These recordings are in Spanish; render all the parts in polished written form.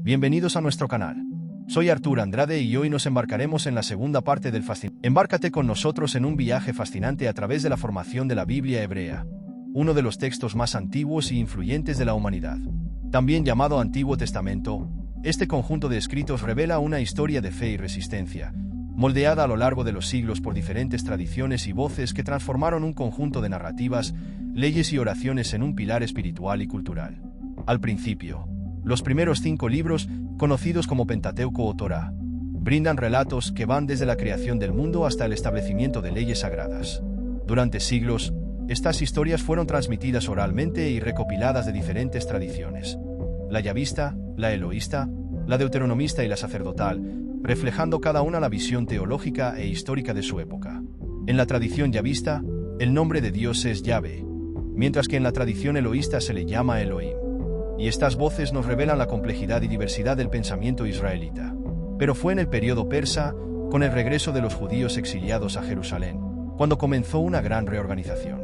Bienvenidos a nuestro canal. Soy Artur Andrade y hoy nos embarcaremos en la segunda parte del fascinante. Embárcate con nosotros en un viaje fascinante a través de la formación de la Biblia hebrea, uno de los textos más antiguos y influyentes de la humanidad. También llamado Antiguo Testamento, este conjunto de escritos revela una historia de fe y resistencia, moldeada a lo largo de los siglos por diferentes tradiciones y voces que transformaron un conjunto de narrativas, leyes y oraciones en un pilar espiritual y cultural. Al principio, los primeros 5 libros, conocidos como Pentateuco o Torá, brindan relatos que van desde la creación del mundo hasta el establecimiento de leyes sagradas. Durante siglos, estas historias fueron transmitidas oralmente y recopiladas de diferentes tradiciones: la yavista, la eloísta, la deuteronomista y la sacerdotal, reflejando cada una la visión teológica e histórica de su época. En la tradición yavista, el nombre de Dios es Yahvé, mientras que en la tradición eloísta se le llama Elohim. Y estas voces nos revelan la complejidad y diversidad del pensamiento israelita. Pero fue en el periodo persa, con el regreso de los judíos exiliados a Jerusalén, cuando comenzó una gran reorganización.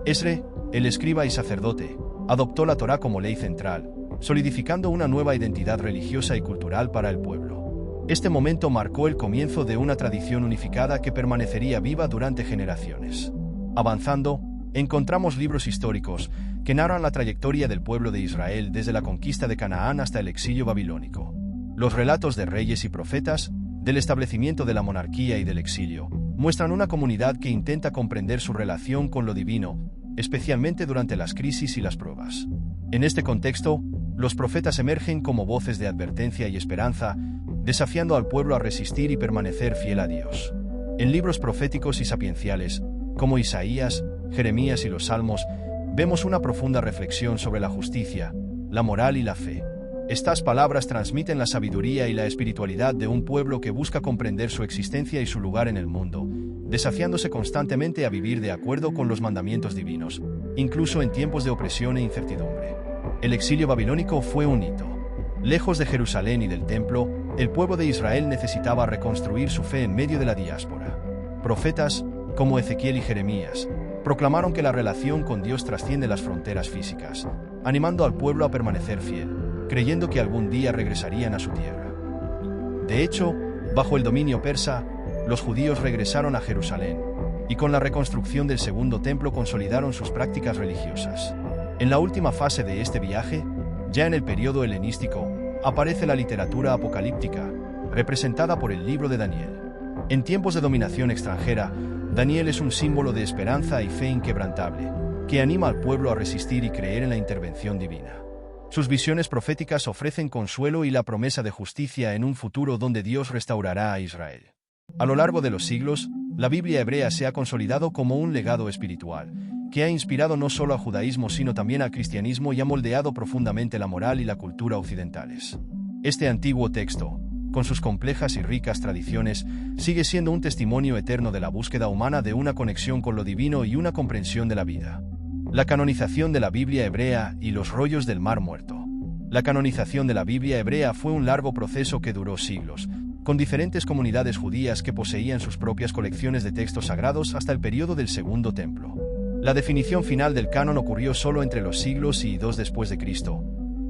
Esdras, el escriba y sacerdote, adoptó la Torá como ley central, solidificando una nueva identidad religiosa y cultural para el pueblo. Este momento marcó el comienzo de una tradición unificada que permanecería viva durante generaciones. Avanzando, encontramos libros históricos que narran la trayectoria del pueblo de Israel desde la conquista de Canaán hasta el exilio babilónico. Los relatos de reyes y profetas, del establecimiento de la monarquía y del exilio, muestran una comunidad que intenta comprender su relación con lo divino, especialmente durante las crisis y las pruebas. En este contexto, los profetas emergen como voces de advertencia y esperanza, desafiando al pueblo a resistir y permanecer fiel a Dios. En libros proféticos y sapienciales, como Isaías, Jeremías y los Salmos, vemos una profunda reflexión sobre la justicia, la moral y la fe. Estas palabras transmiten la sabiduría y la espiritualidad de un pueblo que busca comprender su existencia y su lugar en el mundo, desafiándose constantemente a vivir de acuerdo con los mandamientos divinos, incluso en tiempos de opresión e incertidumbre. El exilio babilónico fue un hito. Lejos de Jerusalén y del templo, el pueblo de Israel necesitaba reconstruir su fe en medio de la diáspora. Profetas, como Ezequiel y Jeremías, proclamaron que la relación con Dios trasciende las fronteras físicas, animando al pueblo a permanecer fiel, creyendo que algún día regresarían a su tierra. De hecho, bajo el dominio persa, los judíos regresaron a Jerusalén, y con la reconstrucción del segundo templo consolidaron sus prácticas religiosas. En la última fase de este viaje, ya en el periodo helenístico, aparece la literatura apocalíptica, representada por el libro de Daniel. En tiempos de dominación extranjera, Daniel es un símbolo de esperanza y fe inquebrantable, que anima al pueblo a resistir y creer en la intervención divina. Sus visiones proféticas ofrecen consuelo y la promesa de justicia en un futuro donde Dios restaurará a Israel. A lo largo de los siglos, la Biblia hebrea se ha consolidado como un legado espiritual, que ha inspirado no solo al judaísmo sino también al cristianismo y ha moldeado profundamente la moral y la cultura occidentales. Este antiguo texto, con sus complejas y ricas tradiciones, sigue siendo un testimonio eterno de la búsqueda humana de una conexión con lo divino y una comprensión de la vida. La canonización de la Biblia hebrea y los rollos del Mar Muerto. La canonización de la Biblia hebrea fue un largo proceso que duró siglos, con diferentes comunidades judías que poseían sus propias colecciones de textos sagrados hasta el periodo del Segundo Templo. La definición final del canon ocurrió solo entre los siglos y II después de Cristo,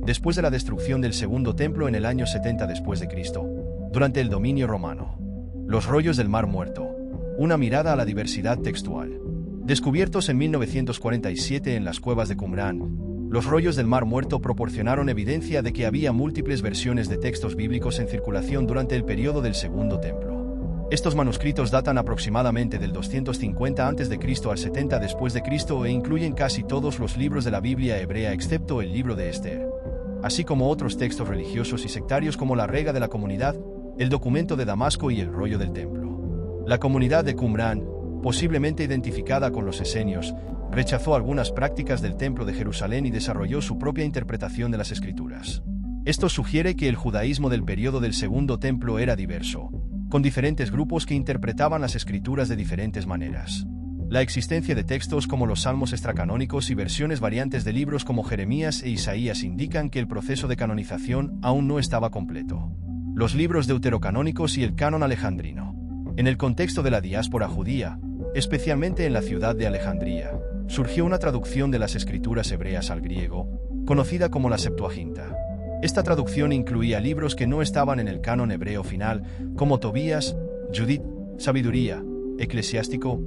después de la destrucción del Segundo Templo en el año 70 después de Cristo, durante el dominio romano. Los rollos del Mar Muerto. Una mirada a la diversidad textual. Descubiertos en 1947 en las cuevas de Qumrán, los rollos del Mar Muerto proporcionaron evidencia de que había múltiples versiones de textos bíblicos en circulación durante el periodo del Segundo Templo. Estos manuscritos datan aproximadamente del 250 a.C. al 70 después de Cristo e incluyen casi todos los libros de la Biblia hebrea excepto el libro de Esther, así como otros textos religiosos y sectarios como la Rega de la Comunidad, el Documento de Damasco y el Rollo del Templo. La comunidad de Qumrán, posiblemente identificada con los esenios, rechazó algunas prácticas del Templo de Jerusalén y desarrolló su propia interpretación de las Escrituras. Esto sugiere que el judaísmo del periodo del Segundo Templo era diverso, con diferentes grupos que interpretaban las Escrituras de diferentes maneras. La existencia de textos como los Salmos extracanónicos y versiones variantes de libros como Jeremías e Isaías indican que el proceso de canonización aún no estaba completo. Los libros deuterocanónicos y el canon alejandrino. En el contexto de la diáspora judía, especialmente en la ciudad de Alejandría, surgió una traducción de las escrituras hebreas al griego, conocida como la Septuaginta. Esta traducción incluía libros que no estaban en el canon hebreo final, como Tobías, Judith, Sabiduría, Eclesiástico,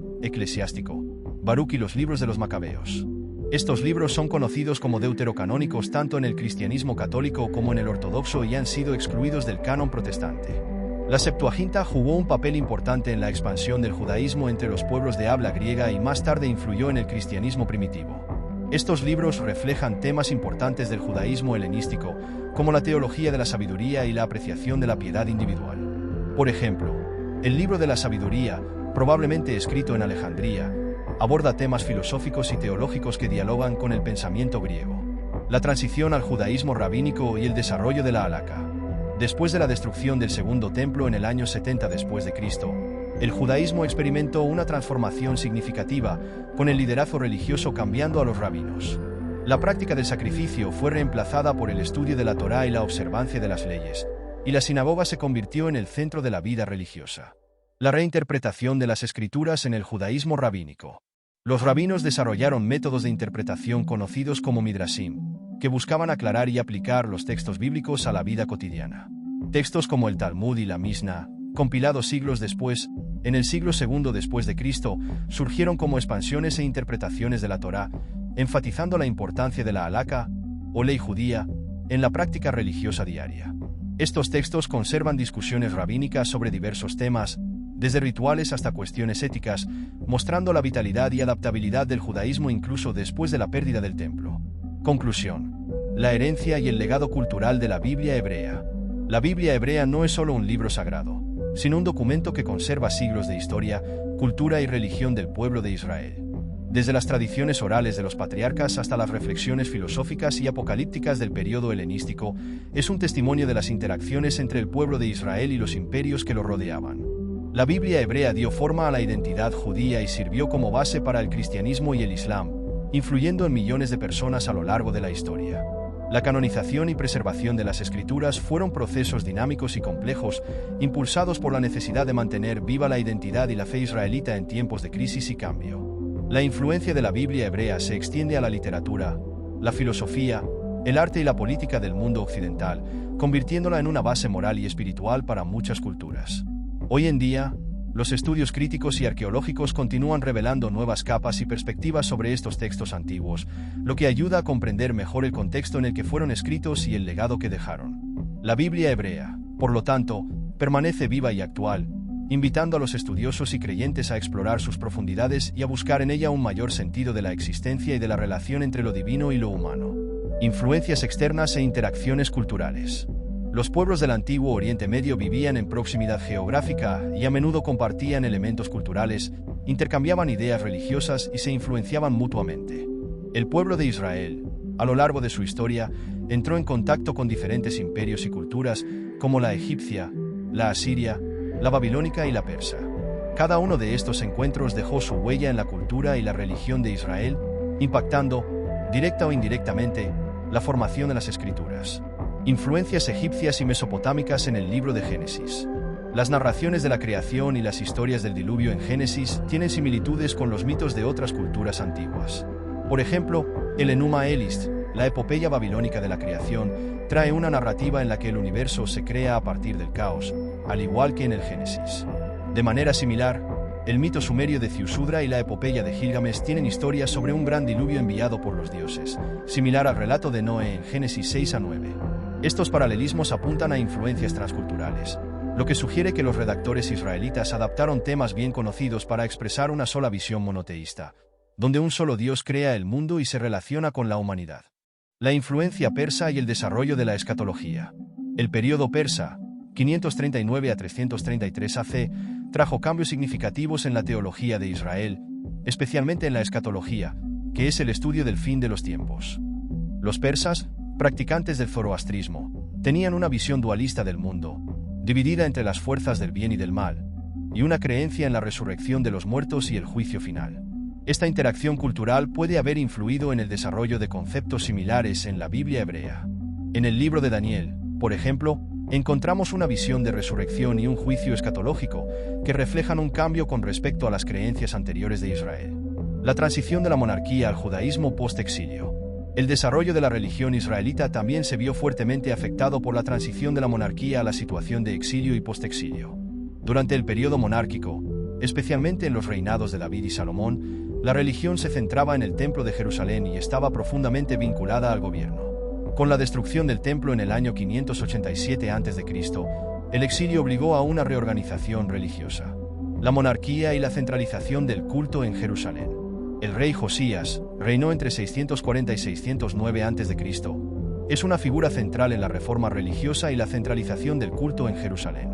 Baruch y los libros de los Macabeos. Estos libros son conocidos como deuterocanónicos tanto en el cristianismo católico como en el ortodoxo y han sido excluidos del canon protestante. La Septuaginta jugó un papel importante en la expansión del judaísmo entre los pueblos de habla griega y más tarde influyó en el cristianismo primitivo. Estos libros reflejan temas importantes del judaísmo helenístico, como la teología de la sabiduría y la apreciación de la piedad individual. Por ejemplo, el libro de la sabiduría, probablemente escrito en Alejandría, aborda temas filosóficos y teológicos que dialogan con el pensamiento griego. La transición al judaísmo rabínico y el desarrollo de la halakha. Después de la destrucción del Segundo Templo en el año 70 después de Cristo, el judaísmo experimentó una transformación significativa, con el liderazgo religioso cambiando a los rabinos. La práctica del sacrificio fue reemplazada por el estudio de la Torá y la observancia de las leyes, y la sinagoga se convirtió en el centro de la vida religiosa. La reinterpretación de las escrituras en el judaísmo rabínico. Los rabinos desarrollaron métodos de interpretación conocidos como midrashim, que buscaban aclarar y aplicar los textos bíblicos a la vida cotidiana. Textos como el Talmud y la Mishnah, compilados siglos después, en el siglo II después de Cristo, surgieron como expansiones e interpretaciones de la Torá, enfatizando la importancia de la halakha, o ley judía, en la práctica religiosa diaria. Estos textos conservan discusiones rabínicas sobre diversos temas, desde rituales hasta cuestiones éticas, mostrando la vitalidad y adaptabilidad del judaísmo incluso después de la pérdida del templo. Conclusión. La herencia y el legado cultural de la Biblia hebrea. La Biblia hebrea no es solo un libro sagrado, sino un documento que conserva siglos de historia, cultura y religión del pueblo de Israel. Desde las tradiciones orales de los patriarcas hasta las reflexiones filosóficas y apocalípticas del período helenístico, es un testimonio de las interacciones entre el pueblo de Israel y los imperios que lo rodeaban. La Biblia hebrea dio forma a la identidad judía y sirvió como base para el cristianismo y el islam, influyendo en millones de personas a lo largo de la historia. La canonización y preservación de las escrituras fueron procesos dinámicos y complejos, impulsados por la necesidad de mantener viva la identidad y la fe israelita en tiempos de crisis y cambio. La influencia de la Biblia hebrea se extiende a la literatura, la filosofía, el arte y la política del mundo occidental, convirtiéndola en una base moral y espiritual para muchas culturas. Hoy en día, los estudios críticos y arqueológicos continúan revelando nuevas capas y perspectivas sobre estos textos antiguos, lo que ayuda a comprender mejor el contexto en el que fueron escritos y el legado que dejaron. La Biblia hebrea, por lo tanto, permanece viva y actual, invitando a los estudiosos y creyentes a explorar sus profundidades y a buscar en ella un mayor sentido de la existencia y de la relación entre lo divino y lo humano. Influencias externas e interacciones culturales. Los pueblos del antiguo Oriente Medio vivían en proximidad geográfica y a menudo compartían elementos culturales, intercambiaban ideas religiosas y se influenciaban mutuamente. El pueblo de Israel, a lo largo de su historia, entró en contacto con diferentes imperios y culturas, como la egipcia, la asiria, la babilónica y la persa. Cada uno de estos encuentros dejó su huella en la cultura y la religión de Israel, impactando, directa o indirectamente, la formación de las escrituras. Influencias egipcias y mesopotámicas en el libro de Génesis. Las narraciones de la creación y las historias del diluvio en Génesis tienen similitudes con los mitos de otras culturas antiguas. Por ejemplo, el Enuma Elist, la epopeya babilónica de la creación, trae una narrativa en la que el universo se crea a partir del caos, al igual que en el Génesis. De manera similar, el mito sumerio de Ziusudra y la epopeya de Gilgamesh tienen historias sobre un gran diluvio enviado por los dioses, similar al relato de Noé en Génesis 6-9. Estos paralelismos apuntan a influencias transculturales, lo que sugiere que los redactores israelitas adaptaron temas bien conocidos para expresar una sola visión monoteísta, donde un solo Dios crea el mundo y se relaciona con la humanidad. La influencia persa y el desarrollo de la escatología. El período persa, 539 a 333 AC, trajo cambios significativos en la teología de Israel, especialmente en la escatología, que es el estudio del fin de los tiempos. Los persas, practicantes del zoroastrismo, tenían una visión dualista del mundo, dividida entre las fuerzas del bien y del mal, y una creencia en la resurrección de los muertos y el juicio final. Esta interacción cultural puede haber influido en el desarrollo de conceptos similares en la Biblia hebrea. En el libro de Daniel, por ejemplo, encontramos una visión de resurrección y un juicio escatológico que reflejan un cambio con respecto a las creencias anteriores de Israel. La transición de la monarquía al judaísmo post-exilio. El desarrollo de la religión israelita también se vio fuertemente afectado por la transición de la monarquía a la situación de exilio y postexilio. Durante el periodo monárquico, especialmente en los reinados de David y Salomón, la religión se centraba en el Templo de Jerusalén y estaba profundamente vinculada al gobierno. Con la destrucción del templo en el año 587 a.C., el exilio obligó a una reorganización religiosa. La monarquía y la centralización del culto en Jerusalén. El rey Josías reinó entre 640 y 609 a.C. Es una figura central en la reforma religiosa y la centralización del culto en Jerusalén.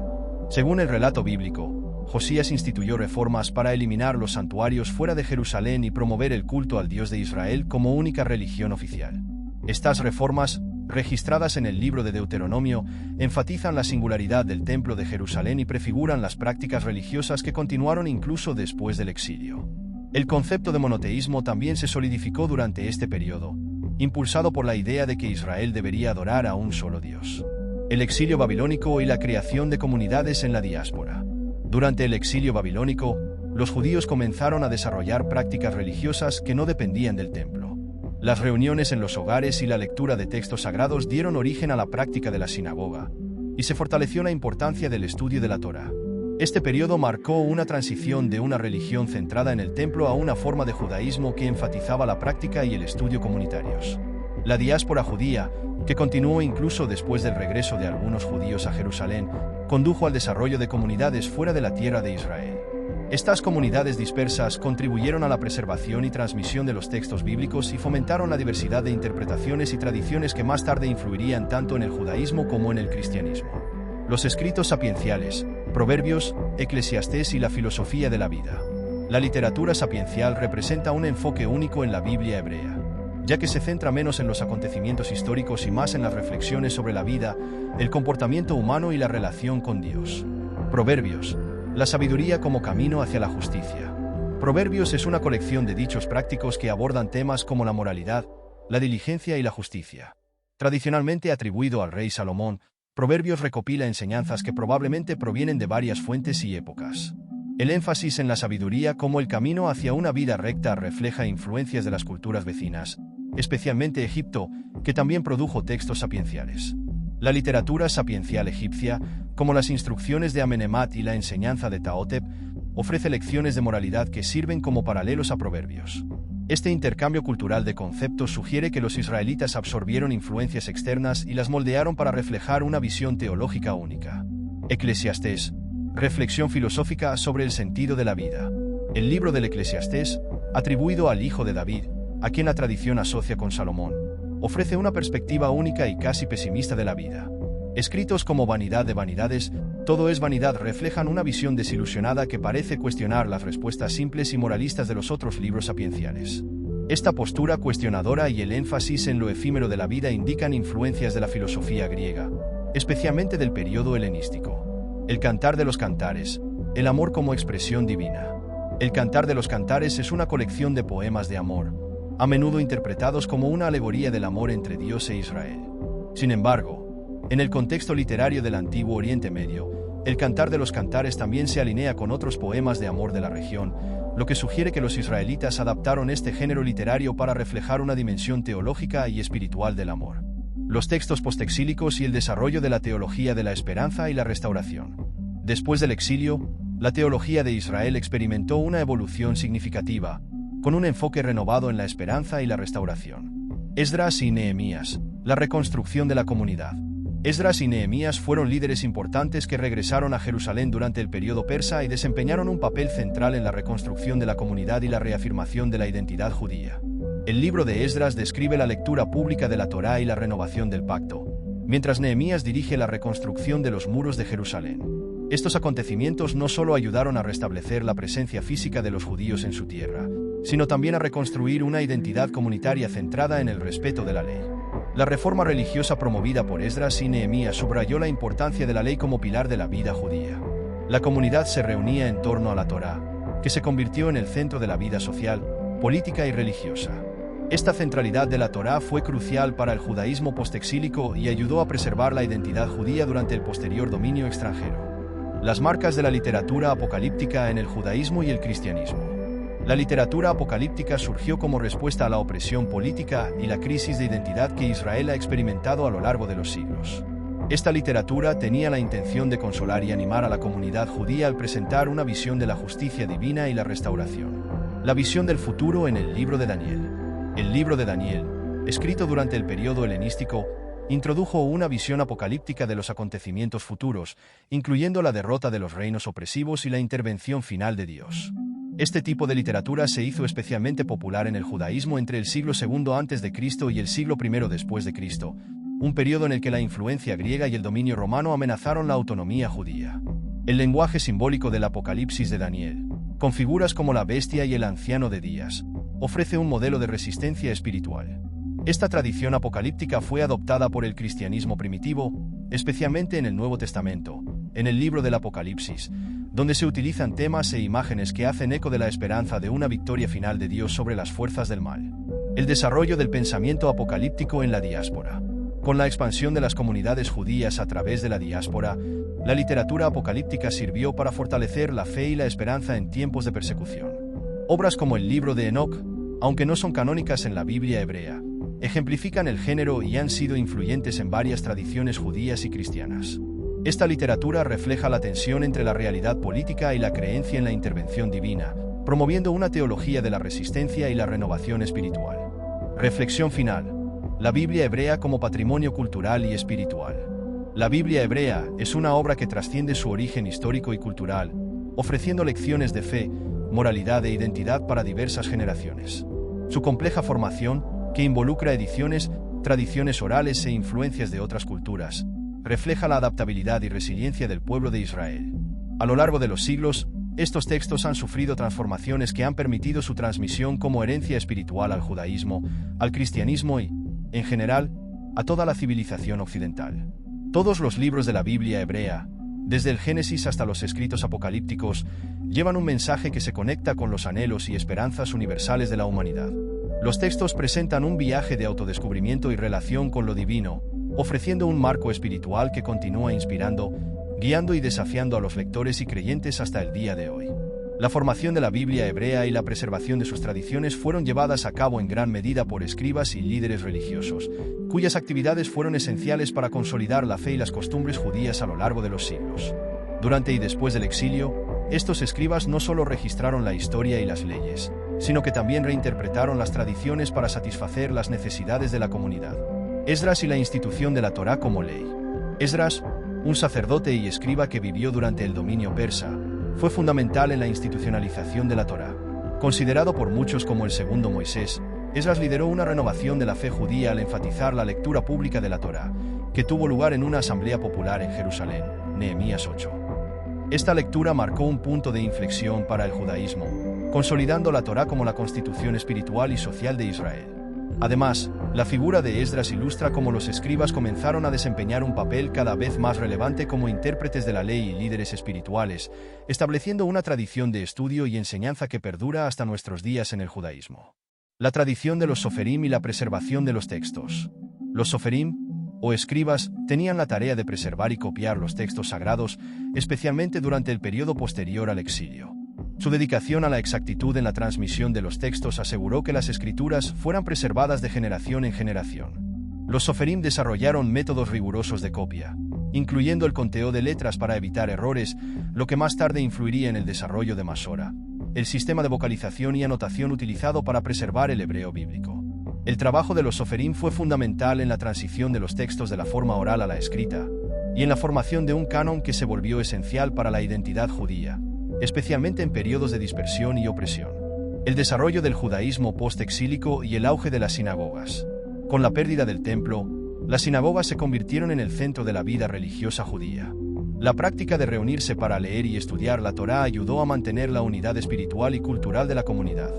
Según el relato bíblico, Josías instituyó reformas para eliminar los santuarios fuera de Jerusalén y promover el culto al Dios de Israel como única religión oficial. Estas reformas, registradas en el libro de Deuteronomio, enfatizan la singularidad del Templo de Jerusalén y prefiguran las prácticas religiosas que continuaron incluso después del exilio. El concepto de monoteísmo también se solidificó durante este periodo, impulsado por la idea de que Israel debería adorar a un solo Dios. El exilio babilónico y la creación de comunidades en la diáspora. Durante el exilio babilónico, los judíos comenzaron a desarrollar prácticas religiosas que no dependían del templo. Las reuniones en los hogares y la lectura de textos sagrados dieron origen a la práctica de la sinagoga, y se fortaleció la importancia del estudio de la Torá. Este periodo marcó una transición de una religión centrada en el templo a una forma de judaísmo que enfatizaba la práctica y el estudio comunitarios. La diáspora judía, que continuó incluso después del regreso de algunos judíos a Jerusalén, condujo al desarrollo de comunidades fuera de la tierra de Israel. Estas comunidades dispersas contribuyeron a la preservación y transmisión de los textos bíblicos y fomentaron la diversidad de interpretaciones y tradiciones que más tarde influirían tanto en el judaísmo como en el cristianismo. Los escritos sapienciales, Proverbios, Eclesiastés y la filosofía de la vida. La literatura sapiencial representa un enfoque único en la Biblia hebrea, ya que se centra menos en los acontecimientos históricos y más en las reflexiones sobre la vida, el comportamiento humano y la relación con Dios. Proverbios. La sabiduría como camino hacia la justicia. Proverbios es una colección de dichos prácticos que abordan temas como la moralidad, la diligencia y la justicia. Tradicionalmente atribuido al rey Salomón, Proverbios recopila enseñanzas que probablemente provienen de varias fuentes y épocas. El énfasis en la sabiduría como el camino hacia una vida recta refleja influencias de las culturas vecinas, especialmente Egipto, que también produjo textos sapienciales. La literatura sapiencial egipcia, como las instrucciones de Amenemat y la enseñanza de Tahotep, ofrece lecciones de moralidad que sirven como paralelos a Proverbios. Este intercambio cultural de conceptos sugiere que los israelitas absorbieron influencias externas y las moldearon para reflejar una visión teológica única. Eclesiastés. Reflexión filosófica sobre el sentido de la vida. El libro del Eclesiastés, atribuido al hijo de David, a quien la tradición asocia con Salomón, ofrece una perspectiva única y casi pesimista de la vida. Escritos como Vanidad de vanidades, todo es vanidad reflejan una visión desilusionada que parece cuestionar las respuestas simples y moralistas de los otros libros sapienciales. Esta postura cuestionadora y el énfasis en lo efímero de la vida indican influencias de la filosofía griega, especialmente del periodo helenístico. El Cantar de los Cantares, el amor como expresión divina. El Cantar de los Cantares es una colección de poemas de amor, a menudo interpretados como una alegoría del amor entre Dios e Israel. Sin embargo, en el contexto literario del Antiguo Oriente Medio, el Cantar de los Cantares también se alinea con otros poemas de amor de la región, lo que sugiere que los israelitas adaptaron este género literario para reflejar una dimensión teológica y espiritual del amor. Los textos postexílicos y el desarrollo de la teología de la esperanza y la restauración. Después del exilio, la teología de Israel experimentó una evolución significativa, con un enfoque renovado en la esperanza y la restauración. Esdras y Nehemías, la reconstrucción de la comunidad. Esdras y Nehemías fueron líderes importantes que regresaron a Jerusalén durante el periodo persa y desempeñaron un papel central en la reconstrucción de la comunidad y la reafirmación de la identidad judía. El libro de Esdras describe la lectura pública de la Torá y la renovación del pacto, mientras Nehemías dirige la reconstrucción de los muros de Jerusalén. Estos acontecimientos no solo ayudaron a restablecer la presencia física de los judíos en su tierra, sino también a reconstruir una identidad comunitaria centrada en el respeto de la ley. La reforma religiosa promovida por Esdras y Nehemías subrayó la importancia de la ley como pilar de la vida judía. La comunidad se reunía en torno a la Torá, que se convirtió en el centro de la vida social, política y religiosa. Esta centralidad de la Torá fue crucial para el judaísmo postexílico y ayudó a preservar la identidad judía durante el posterior dominio extranjero. Las marcas de la literatura apocalíptica en el judaísmo y el cristianismo. La literatura apocalíptica surgió como respuesta a la opresión política y la crisis de identidad que Israel ha experimentado a lo largo de los siglos. Esta literatura tenía la intención de consolar y animar a la comunidad judía al presentar una visión de la justicia divina y la restauración. La visión del futuro en el libro de Daniel. El libro de Daniel, escrito durante el periodo helenístico, introdujo una visión apocalíptica de los acontecimientos futuros, incluyendo la derrota de los reinos opresivos y la intervención final de Dios. Este tipo de literatura se hizo especialmente popular en el judaísmo entre el siglo II a.C. y el siglo I después de Cristo, un periodo en el que la influencia griega y el dominio romano amenazaron la autonomía judía. El lenguaje simbólico del Apocalipsis de Daniel, con figuras como la bestia y el anciano de días, ofrece un modelo de resistencia espiritual. Esta tradición apocalíptica fue adoptada por el cristianismo primitivo, especialmente en el Nuevo Testamento, en el libro del Apocalipsis, donde se utilizan temas e imágenes que hacen eco de la esperanza de una victoria final de Dios sobre las fuerzas del mal. El desarrollo del pensamiento apocalíptico en la diáspora. Con la expansión de las comunidades judías a través de la diáspora, la literatura apocalíptica sirvió para fortalecer la fe y la esperanza en tiempos de persecución. Obras como el libro de Enoc, aunque no son canónicas en la Biblia hebrea, ejemplifican el género y han sido influyentes en varias tradiciones judías y cristianas. Esta literatura refleja la tensión entre la realidad política y la creencia en la intervención divina, promoviendo una teología de la resistencia y la renovación espiritual. Reflexión final. La Biblia hebrea como patrimonio cultural y espiritual. La Biblia hebrea es una obra que trasciende su origen histórico y cultural, ofreciendo lecciones de fe, moralidad e identidad para diversas generaciones. Su compleja formación, que involucra ediciones, tradiciones orales e influencias de otras culturas, refleja la adaptabilidad y resiliencia del pueblo de Israel. A lo largo de los siglos, estos textos han sufrido transformaciones que han permitido su transmisión como herencia espiritual al judaísmo, al cristianismo y, en general, a toda la civilización occidental. Todos los libros de la Biblia hebrea, desde el Génesis hasta los escritos apocalípticos, llevan un mensaje que se conecta con los anhelos y esperanzas universales de la humanidad. Los textos presentan un viaje de autodescubrimiento y relación con lo divino, ofreciendo un marco espiritual que continúa inspirando, guiando y desafiando a los lectores y creyentes hasta el día de hoy. La formación de la Biblia hebrea y la preservación de sus tradiciones fueron llevadas a cabo en gran medida por escribas y líderes religiosos, cuyas actividades fueron esenciales para consolidar la fe y las costumbres judías a lo largo de los siglos. Durante y después del exilio, estos escribas no solo registraron la historia y las leyes, sino que también reinterpretaron las tradiciones para satisfacer las necesidades de la comunidad. Esdras y la institución de la Torá como ley. Esdras, un sacerdote y escriba que vivió durante el dominio persa, fue fundamental en la institucionalización de la Torá. Considerado por muchos como el segundo Moisés, Esdras lideró una renovación de la fe judía al enfatizar la lectura pública de la Torá, que tuvo lugar en una asamblea popular en Jerusalén, Nehemías 8. Esta lectura marcó un punto de inflexión para el judaísmo, consolidando la Torá como la constitución espiritual y social de Israel. Además, la figura de Esdras ilustra cómo los escribas comenzaron a desempeñar un papel cada vez más relevante como intérpretes de la ley y líderes espirituales, estableciendo una tradición de estudio y enseñanza que perdura hasta nuestros días en el judaísmo. La tradición de los soferim y la preservación de los textos. Los soferim, o escribas, tenían la tarea de preservar y copiar los textos sagrados, especialmente durante el periodo posterior al exilio. Su dedicación a la exactitud en la transmisión de los textos aseguró que las escrituras fueran preservadas de generación en generación. Los soferim desarrollaron métodos rigurosos de copia, incluyendo el conteo de letras para evitar errores, lo que más tarde influiría en el desarrollo de Masora, el sistema de vocalización y anotación utilizado para preservar el hebreo bíblico. El trabajo de los soferim fue fundamental en la transición de los textos de la forma oral a la escrita, y en la formación de un canon que se volvió esencial para la identidad judía, especialmente en periodos de dispersión y opresión. El desarrollo del judaísmo post-exílico y el auge de las sinagogas. Con la pérdida del templo, las sinagogas se convirtieron en el centro de la vida religiosa judía. La práctica de reunirse para leer y estudiar la Torá ayudó a mantener la unidad espiritual y cultural de la comunidad.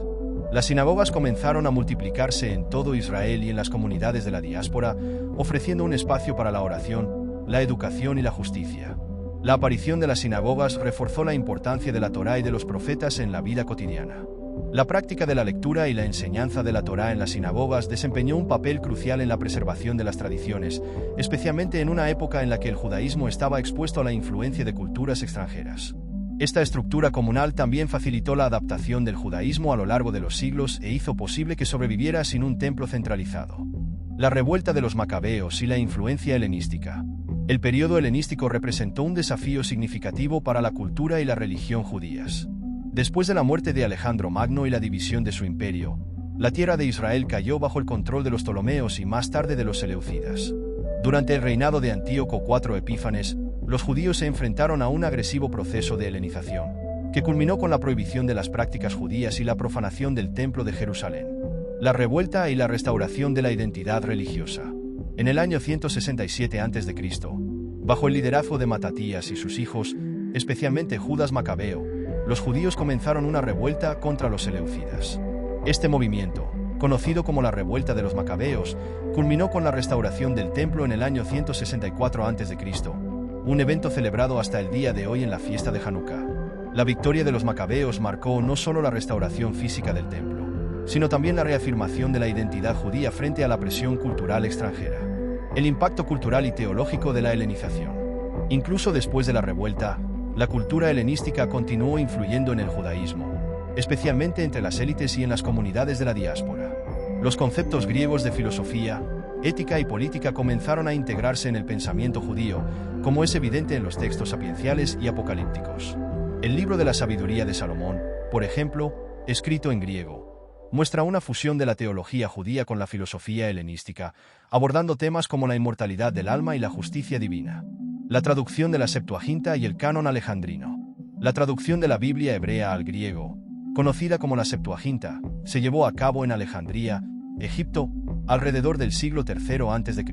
Las sinagogas comenzaron a multiplicarse en todo Israel y en las comunidades de la diáspora, ofreciendo un espacio para la oración, la educación y la justicia. La aparición de las sinagogas reforzó la importancia de la Torá y de los profetas en la vida cotidiana. La práctica de la lectura y la enseñanza de la Torá en las sinagogas desempeñó un papel crucial en la preservación de las tradiciones, especialmente en una época en la que el judaísmo estaba expuesto a la influencia de culturas extranjeras. Esta estructura comunal también facilitó la adaptación del judaísmo a lo largo de los siglos e hizo posible que sobreviviera sin un templo centralizado. La revuelta de los macabeos y la influencia helenística. El período helenístico representó un desafío significativo para la cultura y la religión judías. Después de la muerte de Alejandro Magno y la división de su imperio, la tierra de Israel cayó bajo el control de los Ptolomeos y más tarde de los Seleucidas. Durante el reinado de Antíoco IV Epífanes, los judíos se enfrentaron a un agresivo proceso de helenización, que culminó con la prohibición de las prácticas judías y la profanación del Templo de Jerusalén. La revuelta y la restauración de la identidad religiosa. En el año 167 a.C., bajo el liderazgo de Matatías y sus hijos, especialmente Judas Macabeo, los judíos comenzaron una revuelta contra los seleucidas. Este movimiento, conocido como la Revuelta de los Macabeos, culminó con la restauración del templo en el año 164 a.C., un evento celebrado hasta el día de hoy en la fiesta de Hanukkah. La victoria de los macabeos marcó no solo la restauración física del templo, sino también la reafirmación de la identidad judía frente a la presión cultural extranjera. El impacto cultural y teológico de la helenización. Incluso después de la revuelta, la cultura helenística continuó influyendo en el judaísmo, especialmente entre las élites y en las comunidades de la diáspora. Los conceptos griegos de filosofía, ética y política comenzaron a integrarse en el pensamiento judío, como es evidente en los textos sapienciales y apocalípticos. El libro de la sabiduría de Salomón, por ejemplo, escrito en griego, muestra una fusión de la teología judía con la filosofía helenística, abordando temas como la inmortalidad del alma y la justicia divina. La traducción de la Septuaginta y el canon alejandrino. La traducción de la Biblia hebrea al griego, conocida como la Septuaginta, se llevó a cabo en Alejandría, Egipto, alrededor del siglo III a.C.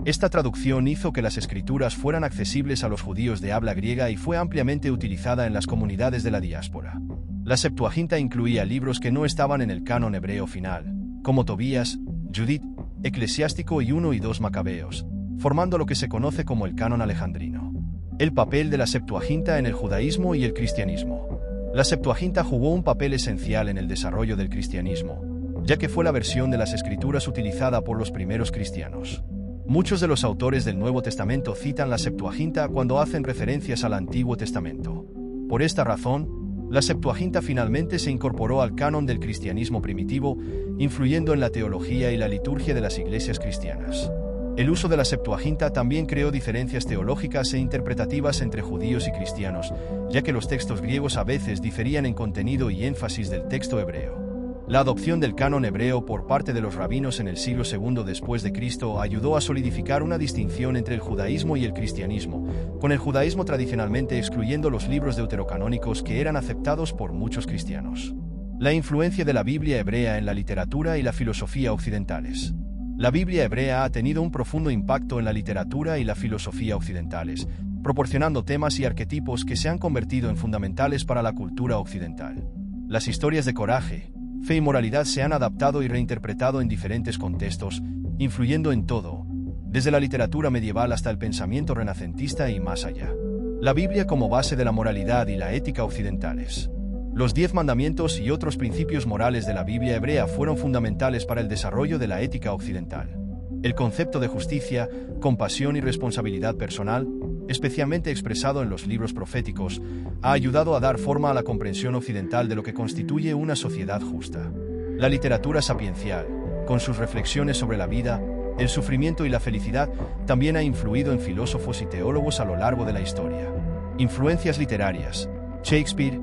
Esta traducción hizo que las escrituras fueran accesibles a los judíos de habla griega y fue ampliamente utilizada en las comunidades de la diáspora. La Septuaginta incluía libros que no estaban en el canon hebreo final, como Tobías, Judith, Eclesiástico y 1 y 2 Macabeos, formando lo que se conoce como el canon alejandrino. El papel de la Septuaginta en el judaísmo y el cristianismo. La Septuaginta jugó un papel esencial en el desarrollo del cristianismo, ya que fue la versión de las Escrituras utilizada por los primeros cristianos. Muchos de los autores del Nuevo Testamento citan la Septuaginta cuando hacen referencias al Antiguo Testamento. Por esta razón, la Septuaginta finalmente se incorporó al canon del cristianismo primitivo, influyendo en la teología y la liturgia de las iglesias cristianas. El uso de la Septuaginta también creó diferencias teológicas e interpretativas entre judíos y cristianos, ya que los textos griegos a veces diferían en contenido y énfasis del texto hebreo. La adopción del canon hebreo por parte de los rabinos en el siglo II después de Cristo ayudó a solidificar una distinción entre el judaísmo y el cristianismo, con el judaísmo tradicionalmente excluyendo los libros deuterocanónicos que eran aceptados por muchos cristianos. La influencia de la Biblia hebrea en la literatura y la filosofía occidentales. La Biblia hebrea ha tenido un profundo impacto en la literatura y la filosofía occidentales, proporcionando temas y arquetipos que se han convertido en fundamentales para la cultura occidental. Las historias de coraje, fe y moralidad se han adaptado y reinterpretado en diferentes contextos, influyendo en todo, desde la literatura medieval hasta el pensamiento renacentista y más allá. La Biblia como base de la moralidad y la ética occidentales. Los 10 mandamientos y otros principios morales de la Biblia hebrea fueron fundamentales para el desarrollo de la ética occidental. El concepto de justicia, compasión y responsabilidad personal, especialmente expresado en los libros proféticos, ha ayudado a dar forma a la comprensión occidental de lo que constituye una sociedad justa. La literatura sapiencial, con sus reflexiones sobre la vida, el sufrimiento y la felicidad, también ha influido en filósofos y teólogos a lo largo de la historia. Influencias literarias. Shakespeare,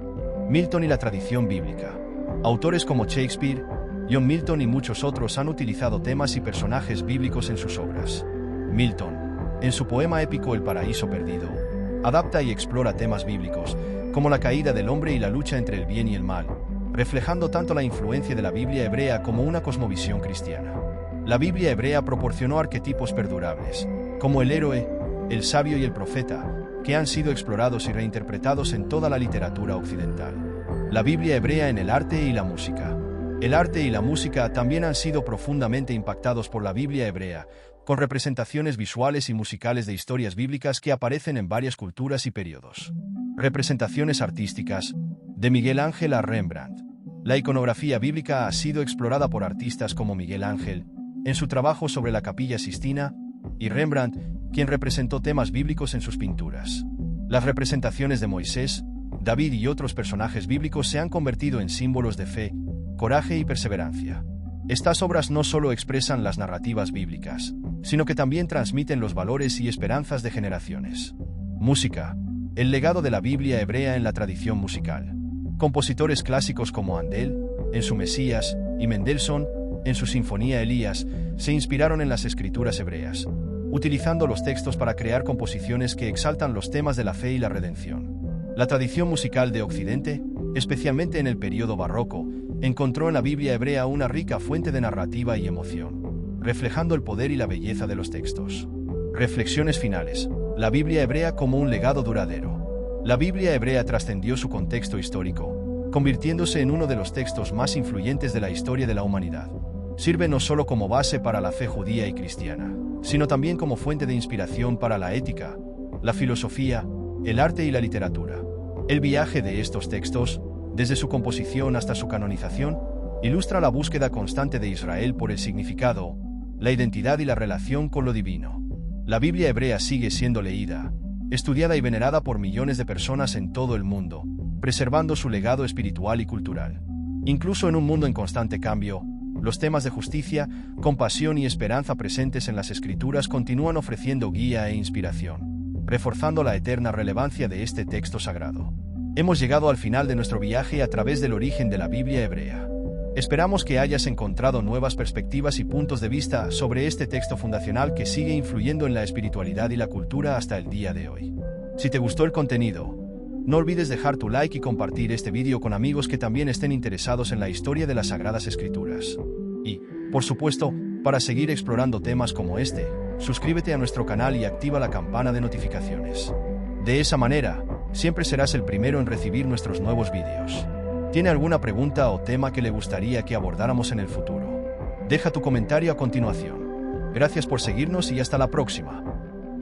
Milton y la tradición bíblica. Autores como Shakespeare, John Milton y muchos otros han utilizado temas y personajes bíblicos en sus obras. Milton, en su poema épico El paraíso perdido, adapta y explora temas bíblicos, como la caída del hombre y la lucha entre el bien y el mal, reflejando tanto la influencia de la Biblia hebrea como una cosmovisión cristiana. La Biblia hebrea proporcionó arquetipos perdurables, como el héroe, el sabio y el profeta, que han sido explorados y reinterpretados en toda la literatura occidental. La Biblia hebrea en el arte y la música. El arte y la música también han sido profundamente impactados por la Biblia hebrea, con representaciones visuales y musicales de historias bíblicas que aparecen en varias culturas y periodos. Representaciones artísticas, de Miguel Ángel a Rembrandt. La iconografía bíblica ha sido explorada por artistas como Miguel Ángel, en su trabajo sobre la Capilla Sistina, y Rembrandt, quien representó temas bíblicos en sus pinturas. Las representaciones de Moisés, David y otros personajes bíblicos se han convertido en símbolos de fe, coraje y perseverancia. Estas obras no solo expresan las narrativas bíblicas, sino que también transmiten los valores y esperanzas de generaciones. Música. El legado de la Biblia hebrea en la tradición musical. Compositores clásicos como Handel, en su Mesías, y Mendelssohn, en su Sinfonía Elías, se inspiraron en las escrituras hebreas, utilizando los textos para crear composiciones que exaltan los temas de la fe y la redención. La tradición musical de Occidente, especialmente en el período barroco, encontró en la Biblia hebrea una rica fuente de narrativa y emoción, reflejando el poder y la belleza de los textos. Reflexiones finales. La Biblia hebrea como un legado duradero. La Biblia hebrea trascendió su contexto histórico, convirtiéndose en uno de los textos más influyentes de la historia de la humanidad. Sirve no solo como base para la fe judía y cristiana, sino también como fuente de inspiración para la ética, la filosofía, el arte y la literatura. El viaje de estos textos, desde su composición hasta su canonización, ilustra la búsqueda constante de Israel por el significado, la identidad y la relación con lo divino. La Biblia hebrea sigue siendo leída, estudiada y venerada por millones de personas en todo el mundo, preservando su legado espiritual y cultural. Incluso en un mundo en constante cambio, los temas de justicia, compasión y esperanza presentes en las Escrituras continúan ofreciendo guía e inspiración, reforzando la eterna relevancia de este texto sagrado. Hemos llegado al final de nuestro viaje a través del origen de la Biblia hebrea. Esperamos que hayas encontrado nuevas perspectivas y puntos de vista sobre este texto fundacional que sigue influyendo en la espiritualidad y la cultura hasta el día de hoy. Si te gustó el contenido, no olvides dejar tu like y compartir este vídeo con amigos que también estén interesados en la historia de las Sagradas Escrituras. Y, por supuesto, para seguir explorando temas como este, suscríbete a nuestro canal y activa la campana de notificaciones. De esa manera, siempre serás el primero en recibir nuestros nuevos vídeos. ¿Tiene alguna pregunta o tema que le gustaría que abordáramos en el futuro? Deja tu comentario a continuación. Gracias por seguirnos y hasta la próxima.